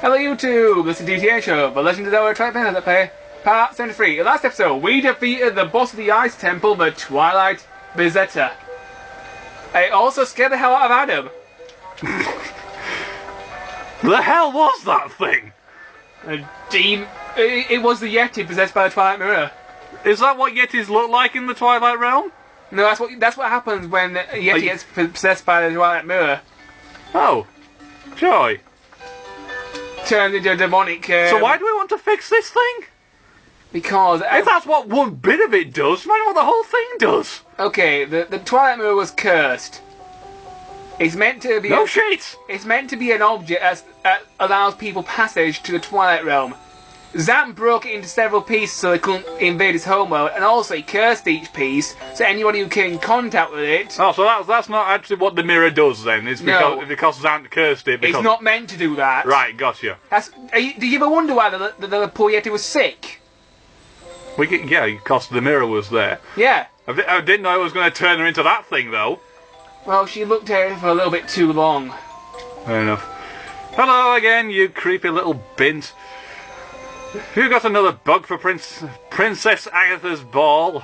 Hello YouTube, this is Dbtgamer Show, The Legend of Zelda Twilight, Part 73. In the last episode, we defeated the boss of the Ice Temple, the Twilight Berserker. It also scared the hell out of Adam. The hell was that thing? It was the Yeti possessed by the Twilight Mirror. Is that what Yetis look like in the Twilight Realm? No, that's what happens when a Yeti gets possessed by the Twilight Mirror. Oh, joy. Turns into a demonic... So why do we want to fix this thing? Because... if that's what one bit of it does, imagine what the whole thing does. Okay, the Twilight Mirror was cursed. It's meant to be... No shit! It's meant to be an object that allows people passage to the Twilight Realm. Zam broke it into several pieces so they couldn't invade his homeworld, and also he cursed each piece, so anybody who came in contact with it... Oh, so that's not actually what the mirror does then, it's because Zam cursed it. It's not meant to do that. Right, gotcha. Do you ever wonder why the poor Yeti was sick? Yeah, because the mirror was there. Yeah. I didn't know it was going to turn her into that thing, though. Well, she looked at it for a little bit too long. Fair enough. Hello again, you creepy little bint. You got another bug for Princess Agatha's ball?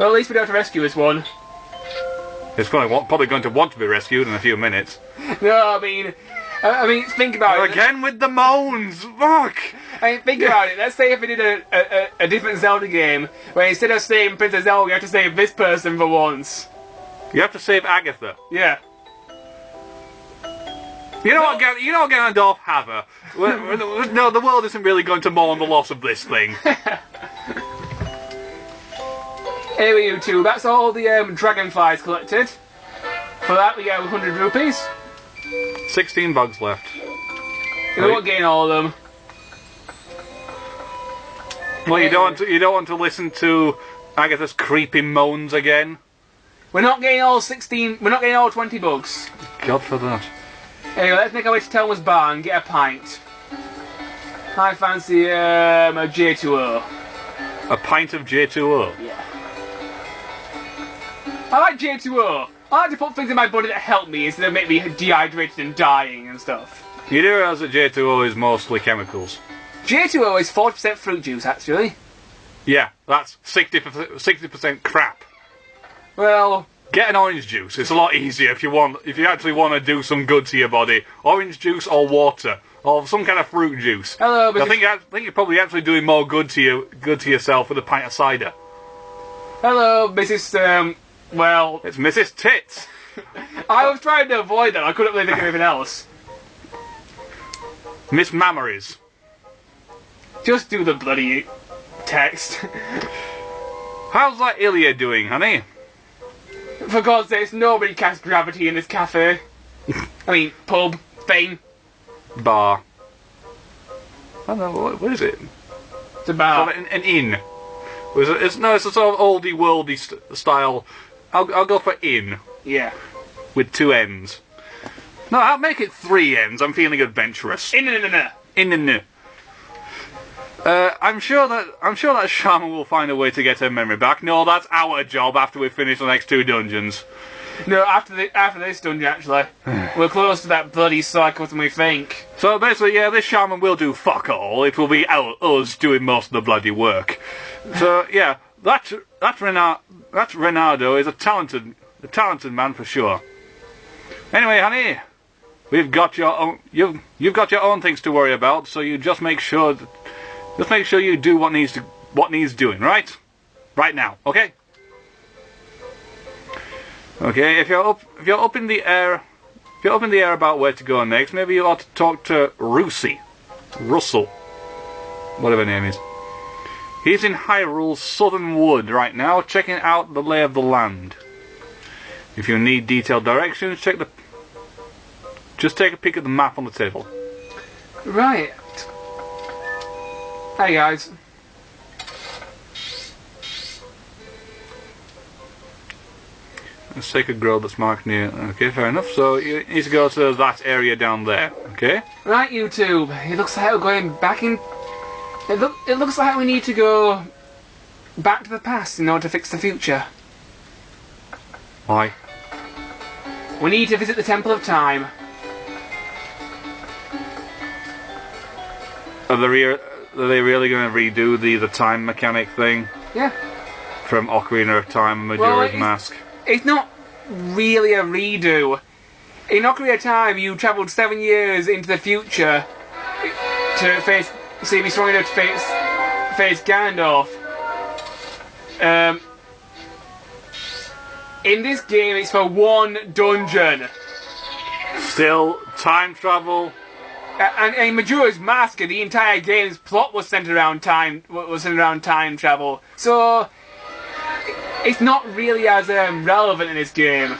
Well, at least we don't have to rescue this one. It's probably going to want to be rescued in a few minutes. No, I mean, think about it. Again with the moans! Fuck! I mean, think about it. Let's say if we did a different Zelda game, where instead of saving Princess Zelda, we have to save this person for once. You have to save Agatha. Yeah. You know what Ganondorf have her. No, the world isn't really going to mourn the loss of this thing. Anyway, you two, that's all the dragonflies collected. For that, we get 100 rupees. 16 bugs left. You won't gain all of them. Well, you don't want to listen to Agatha's creepy moans again. We're not getting all 16. We're not getting all 20 bugs. God for that. Anyway, let's make our way to Telma's bar and get a pint. I fancy a J2O. A pint of J2O? Yeah. I like J2O. I like to put things in my body that help me instead of make me dehydrated and dying and stuff. You do realise that J2O is mostly chemicals? J2O is 40% fruit juice, actually. Yeah, that's 60% crap. Well... get an orange juice. It's a lot easier if you actually want to do some good to your body. Orange juice or water. Or some kind of fruit juice. Hello, Mrs. I think you're probably actually doing more good to yourself with a pint of cider. Hello, Mrs. Well... it's Mrs. Tits. I was trying to avoid that. I couldn't really think of anything else. Miss Mammaries. Just do the bloody text. How's that Ilya doing, honey? For God's sake, nobody casts gravity in this cafe. I mean, pub, thing. Bar. I don't know, what is it? It's a bar. An inn. It's a sort of oldie worldy style. I'll go for inn. Yeah. With 2 N's. No, I'll make it 3 N's. I'm feeling adventurous. In. I'm sure that Shaman will find a way to get her memory back. No, that's our job after we finish the next 2 dungeons. No, after this dungeon, actually. We're close to that bloody cycle than we think. So basically, yeah, this Shaman will do fuck all. It will be us doing most of the bloody work. So yeah, that Reynardo is a talented man for sure. Anyway, honey, you've got your own things to worry about. So you just make sure you do what needs doing, right? Right now, okay? Okay, if you're up in the air about where to go next, maybe you ought to talk to Russell, whatever her name is. He's in Hyrule's Southern Wood right now, checking out the lay of the land. If you need detailed directions, just take a peek at the map on the table. Right. Hey guys. A sacred grove that's marked near. Okay, fair enough. So you need to go to that area down there. Okay. Right, YouTube. It looks like we're going back in. It looks like we need to go back to the past in order to fix the future. Why? We need to visit the Temple of Time. Are they really going to redo the time mechanic thing? Yeah. From Ocarina of Time and Majora's Mask? It's not really a redo. In Ocarina of Time, you travelled 7 years into the future to face, so you'd be strong enough to face Ganondorf. In this game, it's for one dungeon. Still, time travel. And in Majora's Mask, the entire game's plot was centered around time travel. So it's not really as relevant in this game.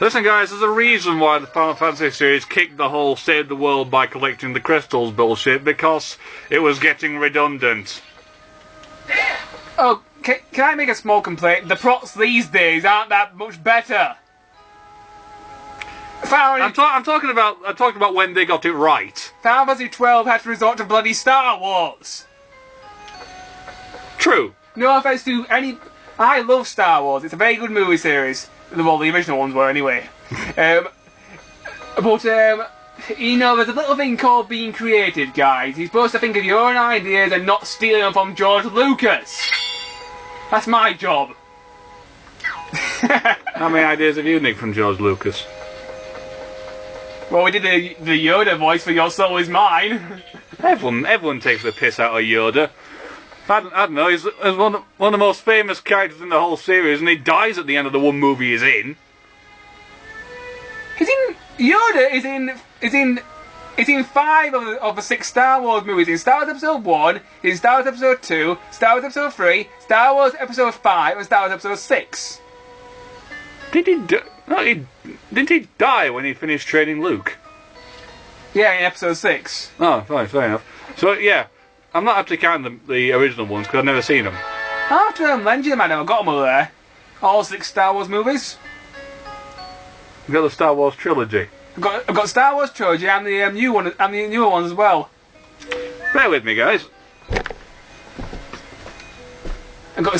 Listen, guys, there's a reason why the Final Fantasy series kicked the whole save the world by collecting the crystals bullshit, because it was getting redundant. Oh, can I make a small complaint? The plots these days aren't that much better. I'm talking about when they got it right. Final Fantasy 12 had to resort to bloody Star Wars. True. No offense to any... I love Star Wars. It's a very good movie series. Well, the original ones were anyway. But, you know, there's a little thing called being creative, guys. You're supposed to think of your own ideas and not stealing them from George Lucas. That's my job. How many ideas have you nicked from George Lucas? Well, we did the Yoda voice for Your Soul Is Mine. Everyone takes the piss out of Yoda. I don't know, he's one of the most famous characters in the whole series, and he dies at the end of the one movie he's in. Yoda is in 5 of the 6 Star Wars movies. In Star Wars Episode 1, in Star Wars Episode 2, Star Wars Episode 3, Star Wars Episode 5, and Star Wars Episode 6. Didn't he die when he finished training Luke? Yeah, in Episode 6. Oh, fine, fair enough. So, yeah, I'm not actually counting the original ones, because I've never seen them. I have to lend you them, I never got them over there. All 6 Star Wars movies. You've got the Star Wars trilogy. I've got Star Wars trilogy and the new one and the newer ones as well. Bear with me, guys. I've got the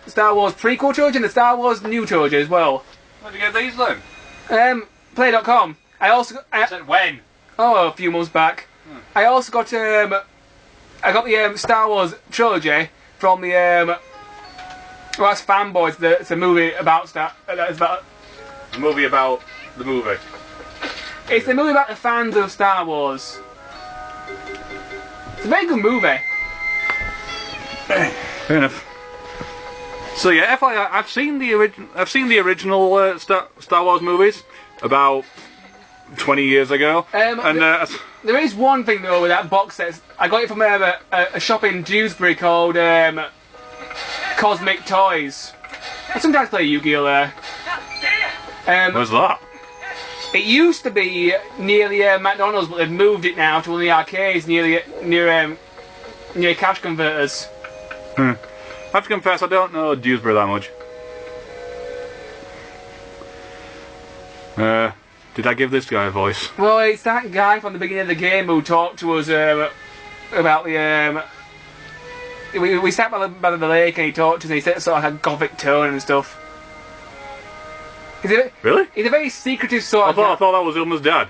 Star Wars prequel trilogy and the Star Wars new trilogy as well. Where'd you get these then? Play.com. I said when? Oh, a few months back. I also got I got the Star Wars trilogy from the well, that's Fanboys. It's a movie about it's about a movie about the movie. It's a movie about the fans of Star Wars. It's a very good movie. Fair enough. So yeah, FYI, I've seen the original Star Wars movies about 20 years ago, there is one thing though with that box set. I got it from a shop in Dewsbury called Cosmic Toys. I sometimes play Yu-Gi-Oh there. Where's that? It used to be near the McDonald's, but they've moved it now to one of the arcades near cash converters. I have to confess, I don't know Dewsbury that much. Did I give this guy a voice? Well, it's that guy from the beginning of the game who talked to us about the... We sat by the lake and he talked to us and he said sort of like a gothic tone and stuff. Really? He's a very secretive sort of... I thought that was Ilma's dad.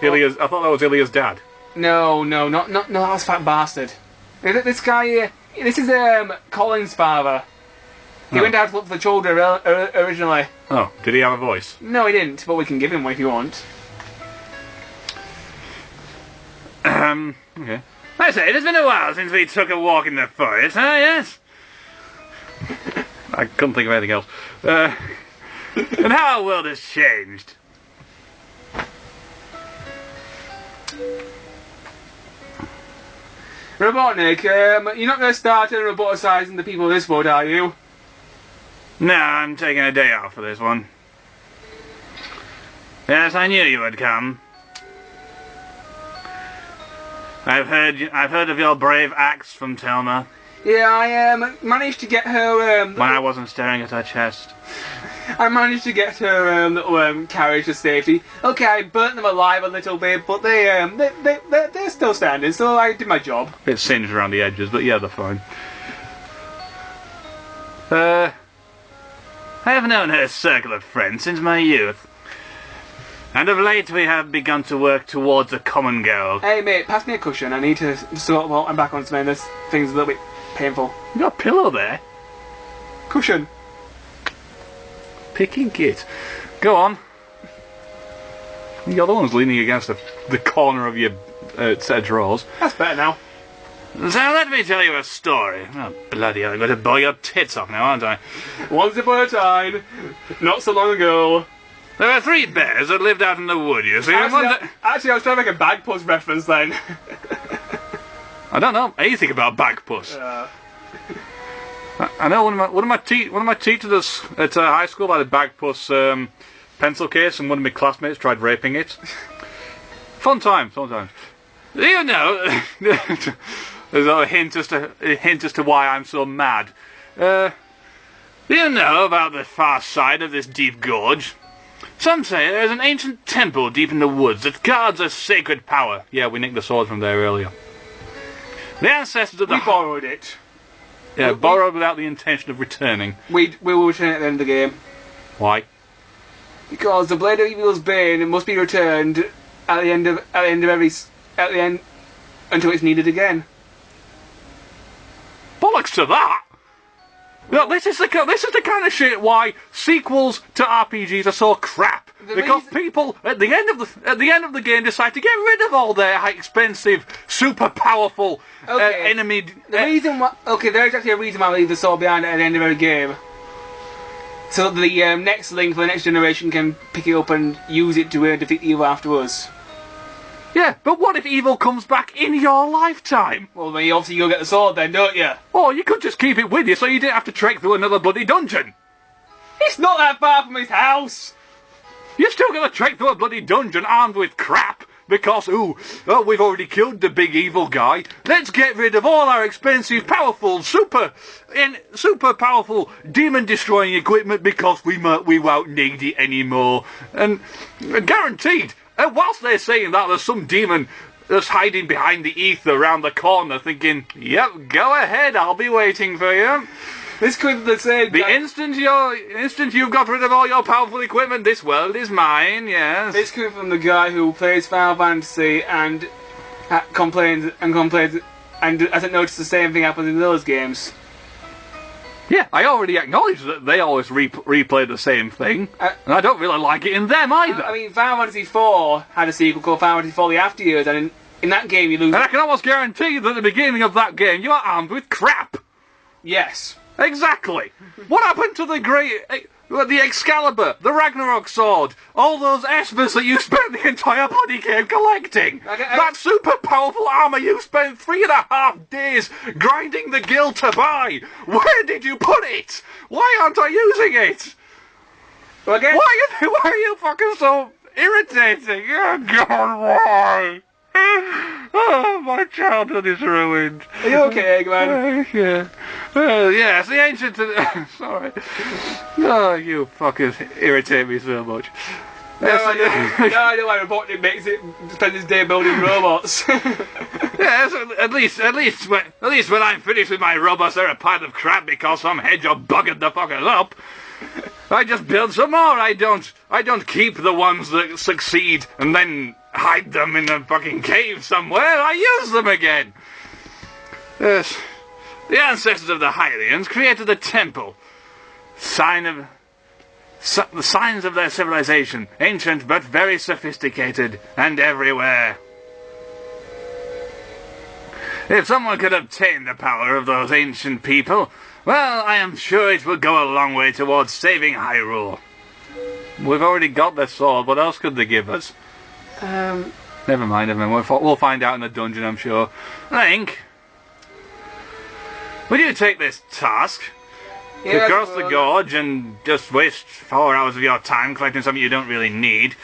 I thought that was Ilya's dad. No, that was Fat Bastard. This guy here, this is Colin's father. He went out to look for the children originally. Oh, did he have a voice? No, he didn't, but we can give him one if you want. Okay. I say, it has been a while since we took a walk in the forest, huh, yes? I couldn't think of anything else. And how our world has changed. Robotnik, you're not going to start roboticizing the people of this world, are you? No, I'm taking a day off for this one. Yes, I knew you would come. I've heard of your brave acts from Telma. Yeah, I managed to get her... when I wasn't staring at her chest. I managed to get her little carriage to safety. Okay, I burnt them alive a little bit, but they're still standing, so I did my job. A bit singed around the edges, but yeah, they're fine. I have known her circle of friends since my youth. And of late we have begun to work towards a common goal. Hey mate, pass me a cushion. I need to sort out my back on something. This thing's a little bit painful. You got a pillow there? Cushion. Picking it. Go on. You're the one's leaning against the corner of your set of drawers. That's better now. So let me tell you a story. Oh, bloody hell, I'm going to blow your tits off now, aren't I? Once upon a time, not so long ago. There were 3 bears that lived out in the wood, you see. Actually, I was trying to make a bagpuss reference then. I don't know anything about bagpuss. I know one of my teachers at high school had a bagpuss pencil case, and one of my classmates tried raping it. Fun times. You know, there's a hint as to why I'm so mad. Do you know about the far side of this deep gorge? Some say there's an ancient temple deep in the woods that guards a sacred power. Yeah, we nicked the sword from there earlier. The ancestors of the... We borrowed it. Yeah, borrowed without the intention of returning. We will return it at the end of the game. Why? Because the Blade of Evil's Bane must be returned at the end of until it's needed again. Bollocks to that! No, this is the kind of shit why sequels to RPGs are so crap. Because people at the end of the game decide to get rid of all their expensive, super powerful enemy. There's actually a reason why I leave the sword behind at the end of every game. So that the next link for the next generation can pick it up and use it to defeat evil after us. Yeah, but what if evil comes back in your lifetime? Well, then you obviously go get the sword then, don't you? Or you could just keep it with you so you didn't have to trek through another bloody dungeon. It's not that far from his house. You're still going to trek through a bloody dungeon armed with crap because, we've already killed the big evil guy. Let's get rid of all our expensive, powerful, super powerful demon-destroying equipment because we won't need it anymore. And guaranteed... And whilst they're saying that, there's some demon that's hiding behind the ether around the corner thinking, yep, go ahead, I'll be waiting for you. This could be the same. The instant you've got rid of all your powerful equipment, this world is mine, yes. This comes from the guy who plays Final Fantasy and complains and hasn't noticed the same thing happens in those games. Yeah, I already acknowledged that they always replay the same thing, and I don't really like it in them either. I mean, Final Fantasy IV had a sequel called Final Fantasy IV The After Years, and in that game you lose... And I can almost guarantee that at the beginning of that game you are armed with crap! Yes. Exactly! What happened to the Excalibur, the Ragnarok sword, all those Espers that you spent the entire bloody game collecting? That super powerful armour you spent 3.5 days grinding the guild to buy! Where did you put it? Why aren't I using it? Well, again, why are you fucking so irritating? Oh God, why? Oh, my childhood is ruined. Are you okay, Eggman? Yeah. Yes, the ancient... Sorry. Oh, you fuckers irritate me so much. Now I know why Robotnik makes it spend his day building robots. Yes, at least when I'm finished with my robots, they're a pile of crap because some hedgehog buggered the fuckers up. I just build some more. I don't keep the ones that succeed and then hide them in a fucking cave somewhere. I use them again. Yes. The ancestors of the Hylians created the temple. The signs of their civilization, ancient but very sophisticated and everywhere. If someone could obtain the power of those ancient people, well, I am sure it will go a long way towards saving Hyrule. We've already got the sword. What else could they give us? Never mind. We'll find out in the dungeon, I'm sure. Link, would you take this task? To cross the gorge and just waste 4 hours of your time collecting something you don't really need.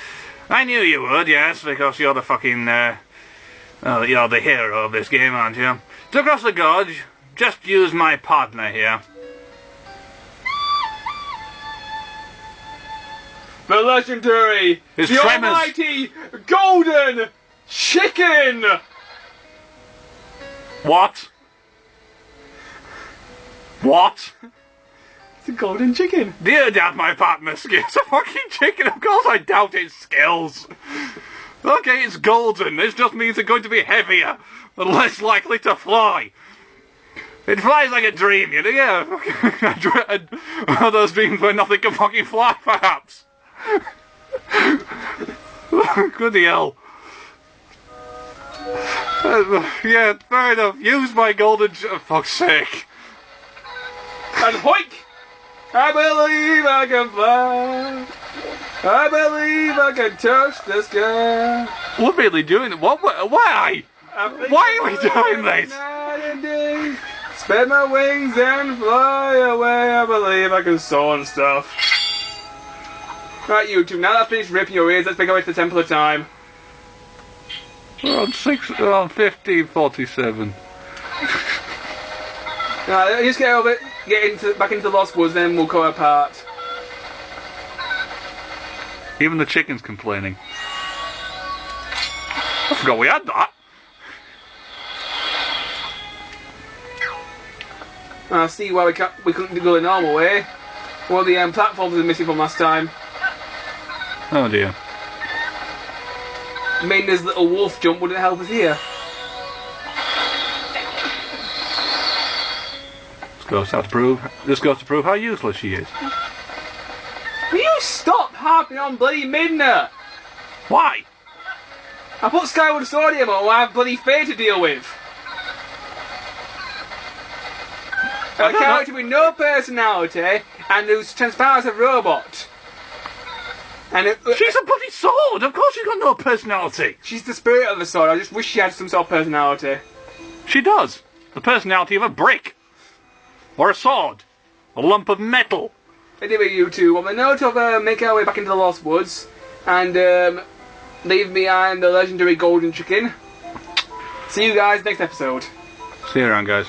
I knew you would, yes, because you're the fucking, you're the hero of this game, aren't you? To cross the gorge, just use my partner here. The legendary, His the tremors. almighty, golden chicken! What? What? It's a golden chicken. Dear Dad, my partner, it's a fucking chicken. Of course I doubt its skills. Okay, it's golden. This just means it's going to be heavier and less likely to fly. It flies like a dream, you know? Yeah. Are those dreams where nothing can fucking fly, perhaps? Good hell. Yeah, fair enough. Use my golden... fuck's sake. And hoik! I believe I can fly. I believe I can touch the sky. We're really doing it. What? Why? Why are we doing this? Night and day, spread my wings and fly away. I believe I can soar and stuff. Right, YouTube, now that I've finished ripping your ears, let's make our way to the Temple of Time. We're on 1547. Alright, just get over it, back into the Lost Woods, then we'll go apart. Even the chicken's complaining. I forgot we had that. I see why we couldn't go the normal way. Well, the platforms are missing from last time. Oh dear. Minda's little wolf jump wouldn't help us here. This goes to prove how useless she is. Will you stop harping on bloody Midna? Why? I put Skyward Sword here, but I have bloody Fate to deal with. A character with no personality and who's transparent as a robot. And she's a bloody sword! Of course she's got no personality! She's the spirit of the sword. I just wish she had some sort of personality. She does. The personality of a brick. Or a sword. A lump of metal. Anyway, you two, on the note of making our way back into the Lost Woods and leave behind the legendary golden chicken. See you guys next episode. See you around, guys.